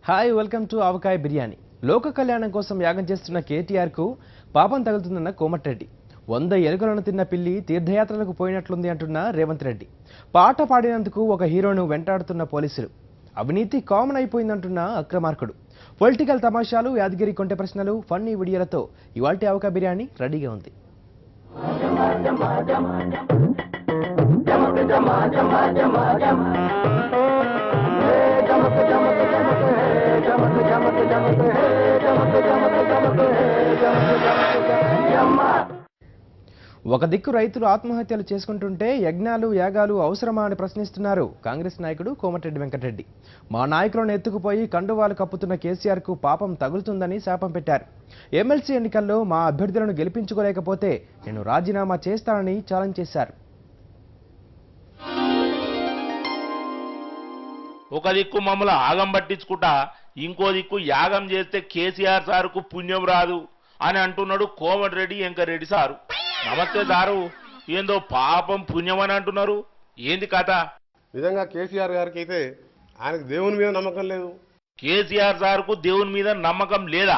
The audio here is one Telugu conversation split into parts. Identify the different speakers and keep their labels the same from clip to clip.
Speaker 1: హాయ్ వెల్కమ్ టు ఆవకాయ బిర్యానీ. లోక కళ్యాణం కోసం యాగం చేస్తున్న కేటీఆర్ కు పాపం తగులుతుందన్న కోమటిరెడ్డి. 100 ఎలుకలను తిన్న పిల్లి తీర్థయాత్రలకు పోయినట్లుంది అంటున్న రేవంత్ రెడ్డి. పాట పాడినందుకు ఒక హీరోను వెంటాడుతున్న పోలీసులు. అవినీతి కామన్ అయిపోయిందంటున్న అక్రమార్కుడు. పొలిటికల్ తమాషాలు, యాదగిరి కొంటె ప్రశ్నలు, ఫన్నీ వీడియోలతో ఇవాల్టి ఆవకాయ బిర్యానీ రెడీగా ఉంది. ఒక దిక్కు రైతులు ఆత్మహత్యలు చేసుకుంటుంటే యజ్ఞాలు యాగాలు అవసరమా అని ప్రశ్నిస్తున్నారు కాంగ్రెస్ నాయకుడు కోమటిరెడ్డి వెంకటరెడ్డి. మా నాయకులను ఎత్తుకుపోయి కండువాలు కప్పుతున్న కేసీఆర్ కు పాపం తగులుతుందని శాపం పెట్టారు. ఎమ్మెల్సీ ఎన్నికల్లో మా అభ్యర్థులను గెలిపించుకోలేకపోతే నేను రాజీనామా చేస్తానని ఛాలెంజ్ చేశారు.
Speaker 2: ఒక దిక్కు మమ్మల్ని ఆగం పట్టించుకుంటా ఇంకో దిక్కు యాగం చేస్తే కేసీఆర్ సారుకు పుణ్యం రాదు అని అంటున్నాడు కోమటిరెడ్డి వెంకటరెడ్డి సారు. నమస్తే సారు, ఏందో పాపం పుణ్యం అని అంటున్నారు, ఏంది కథ?
Speaker 3: నిజంగా కేసీఆర్ గారికి అయితే ఆయనకు దేవుని మీద నమ్మకం లేదు.
Speaker 2: కేసీఆర్ సార్కు దేవుని మీద నమ్మకం లేదా?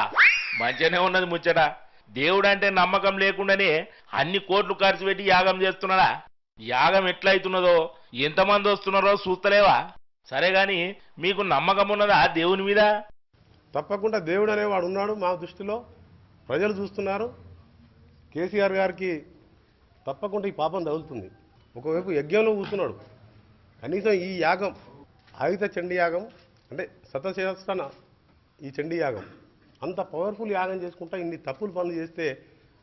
Speaker 2: మంచిగానే ఉన్నది ముచ్చట. దేవుడు అంటే నమ్మకం లేకుండానే అన్ని కోట్లు ఖర్చు పెట్టి యాగం చేస్తున్నాడా? యాగం ఎట్లయితున్నదో, ఎంతమంది వస్తున్నారో చూస్తలేవా? సరే గాని మీకు నమ్మకం ఉన్నదా దేవుని మీద?
Speaker 3: తప్పకుండా దేవుడు అనేవాడు ఉన్నాడు మా దృష్టిలో. ప్రజలు చూస్తున్నారు. కేసీఆర్ గారికి తప్పకుండా ఈ పాపం తగులుతుంది. ఒకవైపు యజ్ఞంలో కూర్చున్నాడు. కనీసం ఈ యాగం ఆయుధ చండీ యాగం అంటే శతశేషన ఈ చండీ యాగం అంత పవర్ఫుల్ యాగం చేసుకుంటా ఇన్ని తప్పులు పనులు చేస్తే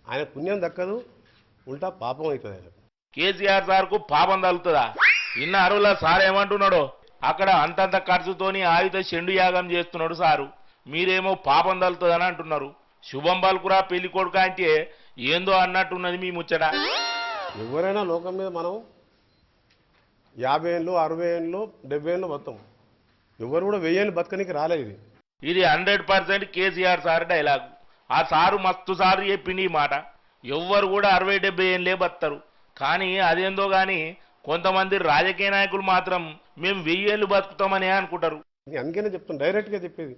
Speaker 3: ఆయన పుణ్యం దక్కదు, ఉల్టా పాపం అవుతుంది ఆయన.
Speaker 2: కేసీఆర్ సార్కు పాపం తగులుతుందా? ఇన్న అరువుల సార్ ఏమంటున్నాడో, అక్కడ అంతంత ఖర్చుతోని ఆయుధ చెండు యాగం చేస్తున్నాడు సారు, మీరేమో పాపం తగులుతుందని అంటున్నారు. శుభం పలుకురా పెళ్లి కొడుక అంటే ఏందో అన్నట్టున్నది మీ ముచ్చట.
Speaker 3: ఎవరైనా లోకం మీద మనం 50 ఏళ్ళు 60 ఏళ్ళు 70 ఏళ్ళు బతాం. ఎవరు కూడా 1000 ఏళ్ళు బతకనికి రాలేదు.
Speaker 2: ఇది 100% కేసీఆర్ సార్ డైలాగ్. ఆ సారు మస్తు సారు చెప్పింది ఈ మాట. ఎవ్వరు కూడా 60-70 ఏళ్ళే బతారు. కానీ అదేందో గాని కొంతమంది రాజకీయ నాయకులు మాత్రం మేము 1000 ఏళ్ళు బతుకుతామని అనుకుంటారు.
Speaker 3: అందుకనే చెప్తాను, డైరెక్ట్గా చెప్పేది,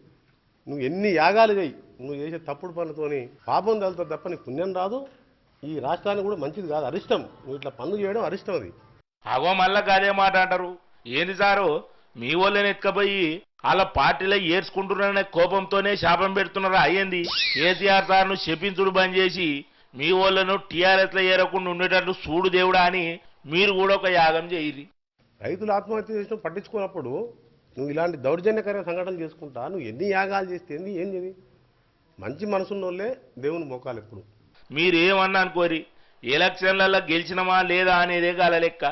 Speaker 3: నువ్వు ఎన్ని యాగాలు చేయి, నువ్వు చేసే తప్పుడు పనులతోని పాపం తగులుతుంది తప్ప నీకు పుణ్యం రాదు. ఈ రాష్ట్రానికి కూడా మంచిది కాదు, అరిష్టం. నువ్వు ఇట్లా పనులు చేయడం అరిష్టం. అది
Speaker 2: అగో మళ్ళా అదే మాట అంటారు. ఏంది సారు, మీ వాళ్ళని ఎత్తుకపోయి వాళ్ళ పార్టీలో ఏర్చుకుంటున్నారనే కోపంతోనే శాపం పెడుతున్నారా అయ్యింది? కేసీఆర్ సార్ను చెప్పించుడు బంద్ చేసి మీ వాళ్ళను టీఆర్ఎస్లో ఏరకుండా ఉండేటట్లు చూడు దేవుడా అని మీరు కూడా ఒక యాగం చేయరి.
Speaker 3: రైతులు ఆత్మహత్య చేసిన పట్టించుకున్నప్పుడు నువ్వు ఇలాంటి దౌర్జన్యకర సంఘటనలు చేసుకుంటా నువ్వు ఎన్ని యాగాలు చేస్తే ఏం చేది? మంచి మనసున్న వాళ్ళే దేవుని మోకాలు. ఎప్పుడు
Speaker 2: మీరేమన్నా అనుకోరి, ఎలక్షన్లలో గెలిచినమా లేదా అనేదే గాల లెక్క.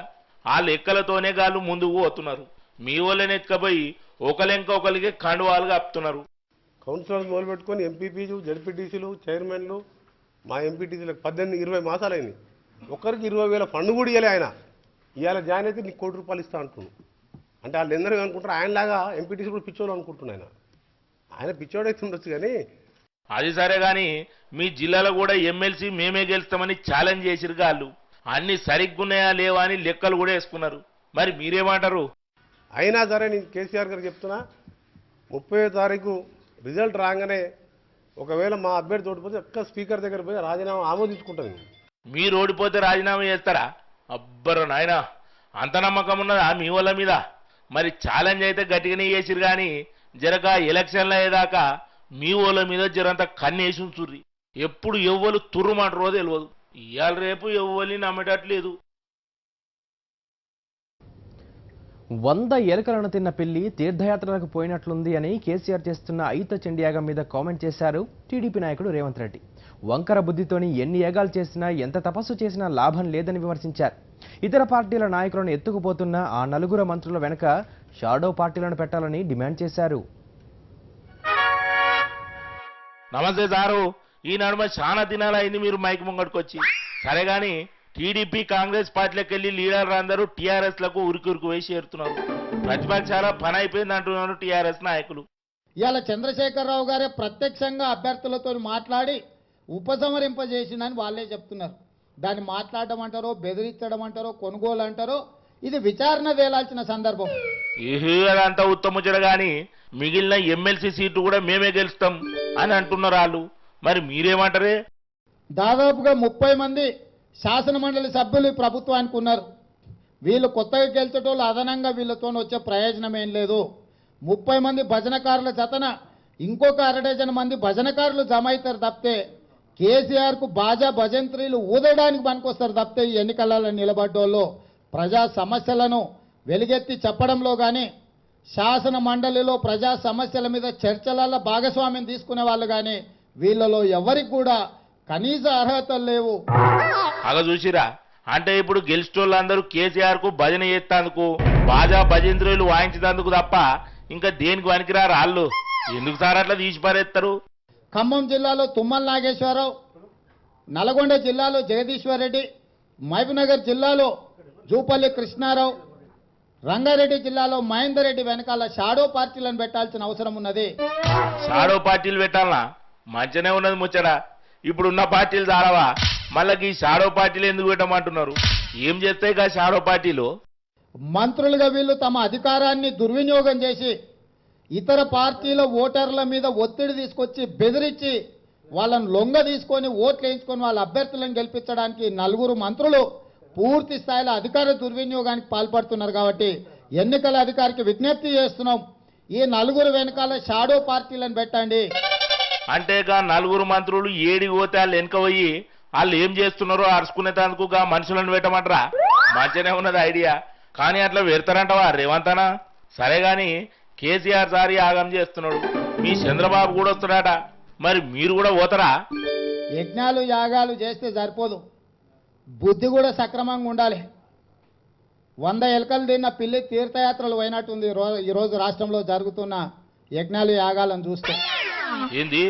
Speaker 2: ఆ లెక్కలతోనే గాళ్ళు ముందుకు పోతున్నారు. మీ వాళ్ళని ఎత్తుకపోయి ఒకలెంక ఒకరికి కండువాలుగా అప్పుతున్నారు.
Speaker 3: కౌన్సిలర్స్ మొదలుపెట్టుకొని ఎంపీపీలు, జడ్పీటీసీలు, చైర్మన్లు, మా ఎంపీటీసీలకు 18-20 మాసాలైంది. ఒక్కరికి 20,000 ఫండ్ కూడా ఇవ్వలే ఆయన. ఇవాళ జాయిన్ అయితే నీకు ₹1 కోటి ఇస్తా అంటున్నాను. అంటే వాళ్ళు ఎందరూ అనుకుంటారు ఆయనలాగా ఎంపీటీసీ కూడా పిచ్చోడు అనుకుంటున్నాను. ఆయన పిచ్చోడైతే ఉండొచ్చు కానీ.
Speaker 2: అది సరే గాని మీ జిల్లాలో కూడా ఎమ్మెల్సీ మేమే గెలుస్తామని ఛాలెంజ్ చేసిరు గాళ్ళు. అన్ని సరిగ్గున్నాయా లేవా అని లెక్కలు కూడా వేసుకున్నారు. మరి మీరేమంటారు?
Speaker 3: అయినా సరే నేను కేసీఆర్ గారు చెప్తున్నా, 30వ తారీఖు రిజల్ట్ రాగానే ఒకవేళ మా అభ్యర్థి ఓడిపోతే ఒక్క స్పీకర్ దగ్గర పోయి రాజీనామా ఆమోదించుకుంటాను.
Speaker 2: మీరు ఓడిపోతే రాజీనామా చేస్తారా? అబ్బరు నాయన, అంత నమ్మకం ఉన్నదా మీ వాళ్ళ మీద? మరి ఛాలెంజ్ అయితే గట్టిగానే చేసిరు కానీ జరక ఎలక్షన్లు అయ్యేదాకా మీ వాళ్ళ మీద జరంత కన్నేసి ఉంచుర్రి. ఎప్పుడు ఎవ్వరు తుర్రుమంటారో తెలియదు. ఇవాళ రేపు ఎవ్వరిని నమ్మేటట్లేదు.
Speaker 1: 100 ఎలుకలను తిన్న పిల్లి తీర్థయాత్రలకు పోయినట్లుంది అని కేసీఆర్ చేస్తున్న ఆయుధ చండీ యాగం మీద కామెంట్ చేశారు టీడీపీ నాయకుడు రేవంత్ రెడ్డి. వంకర బుద్ధితోని ఎన్ని యాగాలు చేసినా, ఎంత తపస్సు చేసినా లాభం లేదని విమర్శించారు. ఇతర పార్టీల నాయకులను ఎత్తుకుపోతున్న ఆ 9 మంత్రుల వెనుక షాడో పార్టీలను పెట్టాలని డిమాండ్ చేశారు.
Speaker 2: నమస్తే సారు, ఈ నడుమ చాలా దినాలైంది మీరు మైక్ ముంగట్టుకొచ్చి. సరే గాని టీడీపీ కాంగ్రెస్ పార్టీలకు వెళ్ళి లీడర్లు అందరూ టీఆర్ఎస్ లకు ఉరికి వేసి చేరుతున్నారు. ప్రతిపక్షాల పని అయిపోయింది అంటున్నారు టీఆర్ఎస్ నాయకులు.
Speaker 4: ఇవాళ చంద్రశేఖరరావు గారే ప్రత్యక్షంగా అభ్యర్థులతో మాట్లాడి ఉపసంహరింపజేసిందని వాళ్ళే చెప్తున్నారు. దాన్ని మాట్లాడడం అంటారో, బెదిరించడం అంటారో, కొనుగోలు అంటారో, ఇది విచారణ వేలాల్సిన సందర్భం.
Speaker 2: అదంతా ఉత్తముచ్చట గాని మిగిలిన ఎమ్మెల్సీ సీట్లు కూడా మేమే గెలుస్తాం అని అంటున్నారు వాళ్ళు. మరి మీరేమంటారే?
Speaker 4: దాదాపుగా 30 మంది శాసన మండలి సభ్యులు ఈ ప్రభుత్వానికి ఉన్నారు. వీళ్ళు కొత్తగా గెలిచేటోళ్ళు అదనంగా వీళ్ళతో వచ్చే ప్రయోజనం ఏం లేదు. 30 మంది భజనకారుల జతన ఇంకొక 1/2 మంది భజనకారులు జమ అవుతారు తప్పితే కేసీఆర్కు బాజా భజంత్రీలు ఊదడానికి పనికొస్తారు తప్పితే ఈ ఎన్నికలలో నిలబడ్డోళ్ళు ప్రజా సమస్యలను వెలుగెత్తి చెప్పడంలో కానీ శాసన మండలిలో ప్రజా సమస్యల మీద చర్చలలో భాగస్వామ్యం తీసుకునే వాళ్ళు కానీ వీళ్ళలో ఎవరికి కూడా కనీస అర్హతలు లేవు.
Speaker 2: అగ చూసిరా, అంటే ఇప్పుడు గెలిచేటోళ్ళందరూ కేసీఆర్ కు భజన చేస్తాందుకు బాజా భజంత్రులు వాయించేందుకు తప్ప ఇంకా దేనికి పనికిరారు వాళ్ళు. ఎందుకు సార్ అట్లా తీసి పారేస్తారు?
Speaker 4: ఖమ్మం జిల్లాలో తుమ్మల నాగేశ్వరరావు, నల్గొండ జిల్లాలో జగదీశ్వర్ రెడ్డి, మహబూబ్నగర్ జిల్లాలో జూపల్లి కృష్ణారావు, రంగారెడ్డి జిల్లాలో మహేందర్ రెడ్డి వెనకాల షాడో పార్టీలను పెట్టాల్సిన అవసరం ఉన్నది.
Speaker 2: షాడో పార్టీలు పెట్టాలనా? మంచిగానే ఉన్నది ముచ్చట. ఇప్పుడున్న పార్టీలు చాలవా? మళ్ళీ ఈ షాడో పార్టీలు ఎందుకు పెట్టమంటున్నారు? ఏం చేస్తాయి కా షాడో పార్టీలు?
Speaker 4: మంత్రులుగా వీళ్ళు తమ అధికారాన్ని దుర్వినియోగం చేసి ఇతర పార్టీల ఓటర్ల మీద ఒత్తిడి తీసుకొచ్చి బెదిరించి వాళ్ళను లొంగ తీసుకొని ఓట్లు వేయించుకొని వాళ్ళ అభ్యర్థులను గెలిపించడానికి 4 మంత్రులు పూర్తి స్థాయిలో అధికార దుర్వినియోగానికి పాల్పడుతున్నారు. కాబట్టి ఎన్నికల అధికారికి విజ్ఞప్తి చేస్తున్నాం, ఈ 4 వెనకాల షాడో పార్టీలను పెట్టండి.
Speaker 2: అంటేగా 4 మంత్రులు ఏడికి పోతే వాళ్ళు వెనక పోయి వాళ్ళు ఏం చేస్తున్నారో అరుచుకునేందుకు మనుషులను పెట్టమంటారా? మంచిగానే ఉన్నది ఐడియా, కానీ అట్లా పెడతారంటవా రేవంత్ అన్న? సరే గాని కేసీఆర్ సారి ఆగం చేస్తున్నాడు, మీ చంద్రబాబు కూడా వస్తున్నాడట, మరి మీరు కూడా పోతారా?
Speaker 4: యజ్ఞాలు యాగాలు చేస్తే సరిపోదు, బుద్ధి కూడా సక్రమంగా ఉండాలి. 100 ఎలకలు తిన్న పిల్లి తీర్థయాత్రలు పోయినట్టుంది ఈరోజు రాష్ట్రంలో జరుగుతున్న యజ్ఞాలు యాగాలను చూస్తే.
Speaker 2: ఏంది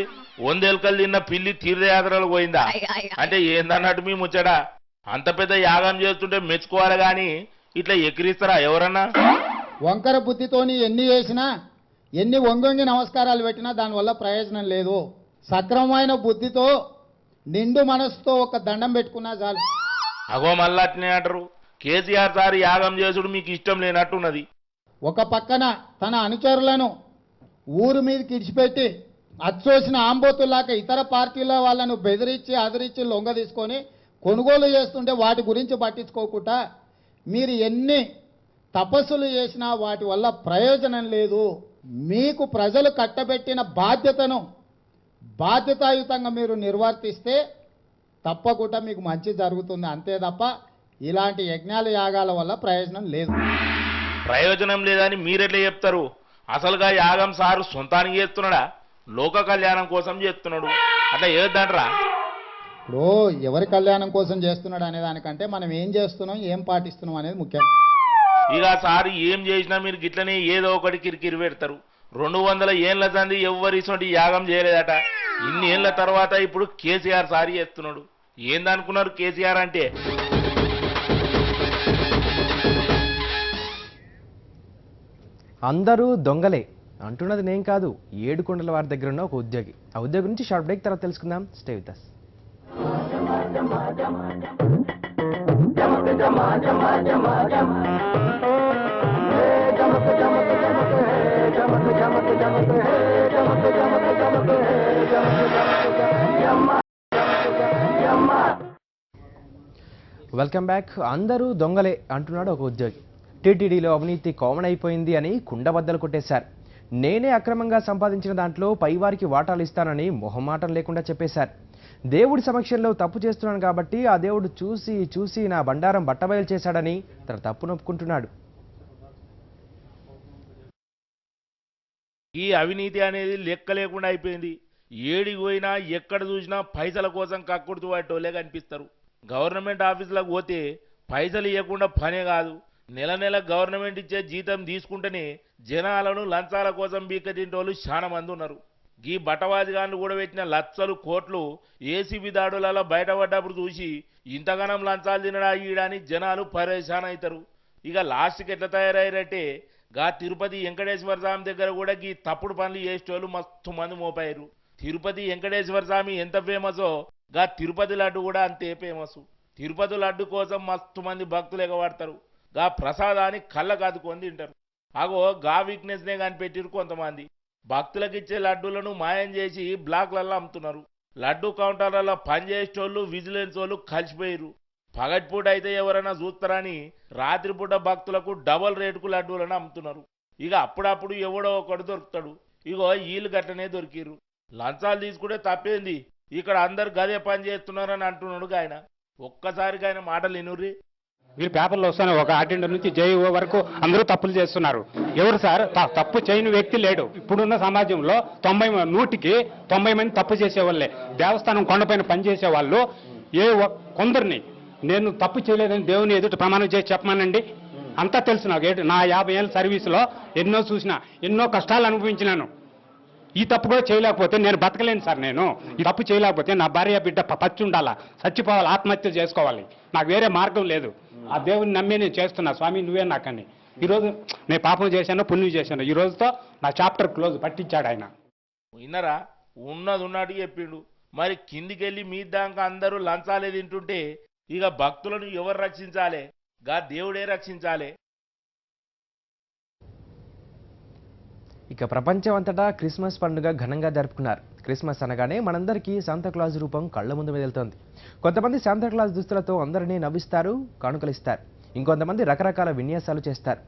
Speaker 2: 100 ఎలకలు తిన్న పిల్లి తీర్థయాత్రలు పోయిందా? అంటే ఏందన్నట్టు మీ ముచ్చట? అంత పెద్ద యాగం చేస్తుంటే మెచ్చుకోవాలి గాని ఇట్లా ఎక్కిరిస్తారా ఎవరన్నా?
Speaker 4: వంకర బుద్ధితోని ఎన్ని చేసినా, ఎన్ని వంగొంగి నమస్కారాలు పెట్టినా దానివల్ల ప్రయోజనం లేదు. సక్రమమైన బుద్ధితో నిండు మనసుతో ఒక దండం పెట్టుకున్నా చాలు.
Speaker 2: అగో మళ్ళా అట్నే అంటారు, కేసీఆర్ సారి యాగం చేసుడు మీకు ఇష్టం లేనట్టున్నది.
Speaker 4: ఒక పక్కన తన అనుచరులను ఊరు మీదకి ఇడిచిపెట్టి అచ్చోసిన ఆంబోతుల్లాక ఇతర పార్టీల వాళ్ళను బెదిరించి అదిరించి లొంగ తీసుకొని కొనుగోలు చేస్తుంటే వాటి గురించి పట్టించుకోకుండా మీరు ఎన్ని తపస్సులు చేసినా వాటి వల్ల ప్రయోజనం లేదు. మీకు ప్రజలు కట్టబెట్టిన బాధ్యతను బాధ్యతాయుతంగా మీరు నిర్వర్తిస్తే తప్పకుండా మీకు మంచి జరుగుతుంది, అంతే తప్ప ఇలాంటి యజ్ఞాల యాగాల వల్ల ప్రయోజనం లేదు.
Speaker 2: ప్రయోజనం లేదని మీరెట్లా చెప్తారు? అసలుగా యాగం సారు సొంతానికి చేస్తున్నాడా? లోక కళ్యాణం కోసం చేస్తున్నాడు, అట్లా ఏదంటరా?
Speaker 4: ఇప్పుడు ఎవరి కళ్యాణం కోసం చేస్తున్నాడు అనే దానికంటే మనం ఏం చేస్తున్నాం, ఏం పాటిస్తున్నాం అనేది ముఖ్యం.
Speaker 2: ఇక సారి ఏం చేసినా మీరు గిట్లనే ఏదో ఒకటి కిరికిరి పెడతారు. 200 ఏళ్ల సంది ఎవ్వరి ఇటువంటి యాగం చేయలేదట. ఇన్ని ఏళ్ల తర్వాత ఇప్పుడు కేసీఆర్ సారి చేస్తున్నాడు. ఏందనుకున్నారు కేసీఆర్ అంటే?
Speaker 1: అందరూ దొంగలే అంటున్నది నేను కాదు, ఏడుకొండల వారి దగ్గర ఉన్న ఒక ఉద్యోగి. ఆ ఉద్యోగి నుంచి షార్ట్ బ్రేక్ తర్వాత తెలుసుకుందాం. Stay with us. Welcome back. అందరూ దొంగలే అంటున్నాడు ఒక ఉద్యోగి. టీటీడీలో అవినీతి కామన్ అయిపోయింది అని కుండబద్దలు కొట్టేశారు. నేనే అక్రమంగా సంపాదించిన దాంట్లో పైవారికి వాటాలు ఇస్తానని మొహమాటం లేకుండా చెప్పేశారు. దేవుడి సమక్షంలో తప్పు చేస్తున్నాను కాబట్టి ఆ దేవుడు చూసి చూసి నా బండారం బట్టబయలు చేశాడని తన తప్పును ఒప్పుకుంటున్నాడు.
Speaker 2: ఈ అవినీతి అనేది లెక్క లేకుండా అయిపోయింది. ఏడికి పోయినా ఎక్కడ చూసినా పైసల కోసం కక్కుడుతూ వాటోలే కనిపిస్తారు. గవర్నమెంట్ ఆఫీసులకు పోతే పైసలు ఇవ్వకుండా పనే కాదు. నెల నెల గవర్నమెంట్ ఇచ్చే జీతం తీసుకుంటేనే జనాలను లంచాల కోసం బీకటింటోళ్ళు చాలా మంది ఉన్నారు. ఈ బట్టవాజిగాన్లు కూడా పెట్టిన లక్షలు కోట్లు ఏసీబీ దాడులలో బయటపడ్డప్పుడు చూసి ఇంతగానం లంచాలు తినడా ఈడని జనాలు పరేషాన్ అవుతారు. ఇక లాస్ట్కి ఎట్లా తయారయ్యారంటే గా తిరుపతి వెంకటేశ్వర స్వామి దగ్గర కూడా ఈ తప్పుడు పనులు చేసేటోళ్ళు మస్తు మంది మోపారు. తిరుపతి వెంకటేశ్వర స్వామి ఎంత ఫేమసో గా తిరుపతి లడ్డు కూడా అంతే ఫేమస్. తిరుపతి లడ్డు కోసం మస్తు మంది భక్తులు ఎగబడతారు. గా ప్రసాదాన్ని కళ్ళ కాదుకొని తింటారు. అగో గా వీక్నెస్నే కనిపెట్టిరు కొంతమంది. భక్తులకు ఇచ్చే లడ్డూలను మాయం చేసి బ్లాక్లలో అమ్ముతున్నారు. లడ్డూ కౌంటర్లలో పనిచేసేటోళ్ళు విజిలెన్స్ వాళ్ళు కలిసిపోయారు. పగటిపూట అయితే ఎవరైనా చూస్తారని రాత్రిపూట భక్తులకు డబల్ రేటుకు లడ్డూలను అమ్ముతున్నారు. ఇక అప్పుడప్పుడు ఎవడో ఒకడు దొరుకుతాడు. ఇగో వీళ్ళు గట్టనే దొరికిరు. లంచాలు తీసుకుంటే తప్పేంది, ఇక్కడ అందరు గదే పని చేస్తున్నారని అంటున్నాడు ఆయన. ఒక్కసారిగా ఆయన మాటలు వినుర్రి.
Speaker 5: మీరు పేపర్లో వస్తాను, ఒక అటెండర్ నుంచి జేఈఓ వరకు అందరూ తప్పులు చేస్తున్నారు. ఎవరు సార్ తప్పు చేయని వ్యక్తి లేడు. ఇప్పుడున్న సమాజంలో 100కి 90 మంది తప్పు చేసేవాళ్ళే. దేవస్థానం కొండపైన పనిచేసే వాళ్ళు కొందరిని నేను తప్పు చేయలేదని దేవుని ఎదుట ప్రమాణం చేసి చెప్పమానండి. అంతా తెలుసు నాకు. నా 50 ఏళ్ళ సర్వీసులో ఎన్నో చూసిన, ఎన్నో కష్టాలు అనుభవించినాను. ఈ తప్పు కూడా చేయలేకపోతే నేను బతకలేను సార్. నేను ఈ తప్పు చేయలేకపోతే నా భార్య బిడ్డ పచ్చి ఉండాలా, చచ్చిపోవాలి, ఆత్మహత్య చేసుకోవాలి. నాకు వేరే మార్గం లేదు. ఆ దేవుని నమ్మే నేను చేస్తున్నా. స్వామి నువ్వే నాకని. ఈరోజు నేను పాపం చేశాను, పుణ్యం చేశాను. ఈ రోజుతో నా చాప్టర్ క్లోజ్. పట్టించాడు ఆయన.
Speaker 2: విన్నరా? ఉన్నది ఉన్నట్టు చెప్పిండు. మరి కిందికెళ్ళి మీ దాకా అందరూ లంచాలే తింటుంటే ఇక భక్తులను ఎవరు రక్షించాలి? గా దేవుడే రక్షించాలి.
Speaker 1: ఇక ప్రపంచం అంతటా క్రిస్మస్ పండుగ ఘనంగా జరుపుకున్నారు. క్రిస్మస్ అనగానే మనందరికీ శాంతాక్లాజ్ రూపం కళ్ళ ముందు మెదులుతోంది. కొంతమంది శాంతాక్లాజ్ దుస్తులతో అందరినీ నవ్విస్తారు, కానుకలిస్తారు. ఇంకొంతమంది రకరకాల విన్యాసాలు చేస్తారు.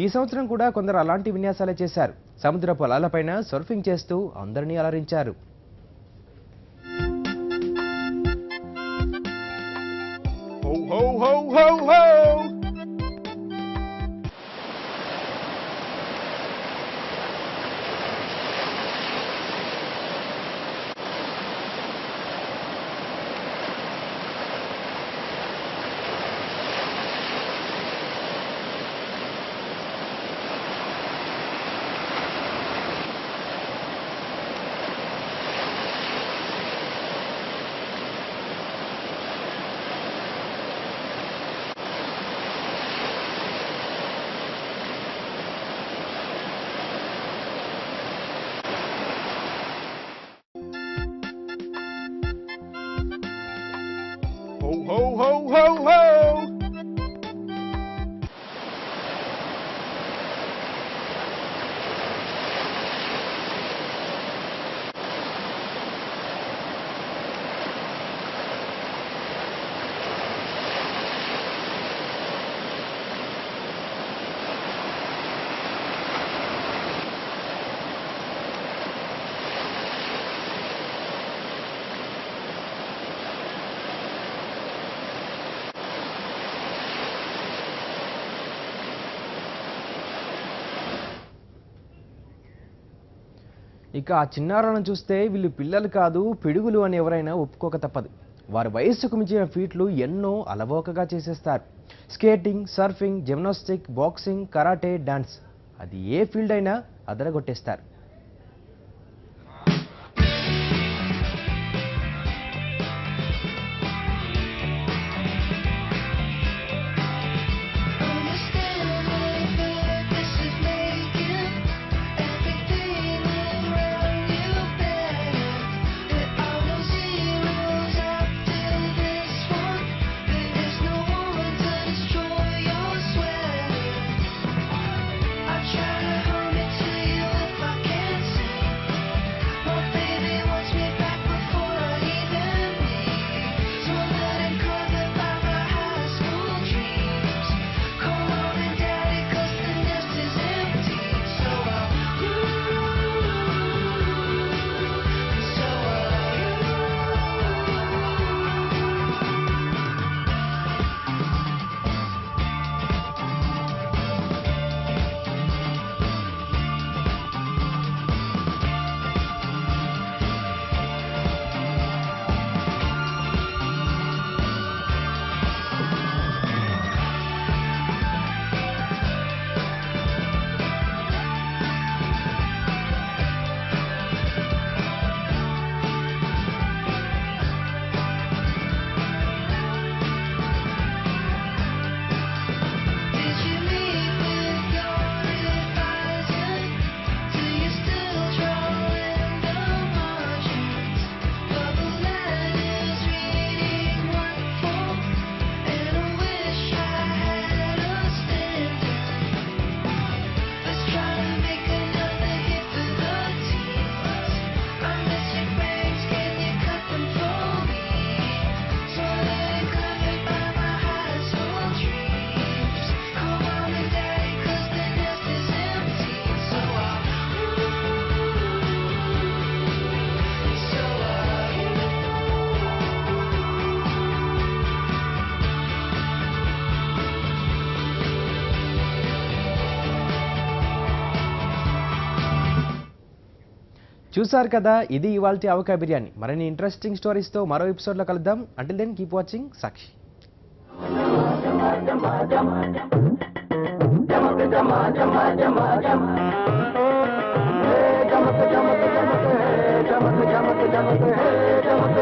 Speaker 1: ఈ సంవత్సరం కూడా కొందరు అలాంటి విన్యాసాలే చేశారు. సముద్రపు అలలపైన సర్ఫింగ్ చేస్తూ అందరినీ అలరించారు.
Speaker 6: Ho, ho, ho, ho! Ho, ho, ho, ho, ho!
Speaker 1: ఇక ఆ చిన్నారులను చూస్తే వీళ్ళు పిల్లలు కాదు పిడుగులు అని ఎవరైనా ఒప్పుకోక తప్పదు. వారి వయస్సుకు మించిన ఫీట్లు ఎన్నో అలవోకగా చేసేస్తారు. Skating, surfing, gymnastic, boxing, karate, dance, అది ఏ ఫీల్డ్ అయినా అదరగొట్టేస్తారు.
Speaker 7: I try to hold it to you if I can.
Speaker 1: చూసారు కదా, ఇది ఇవాల్టి ఆవకాయ బిర్యానీ. మరిన్ని ఇంట్రెస్టింగ్ స్టోరీస్తో మరో ఎపిసోడ్లో కలుద్దాం. అంటిల్ దెన్ కీప్ వాచింగ్ సాక్షి.
Speaker 7: జమక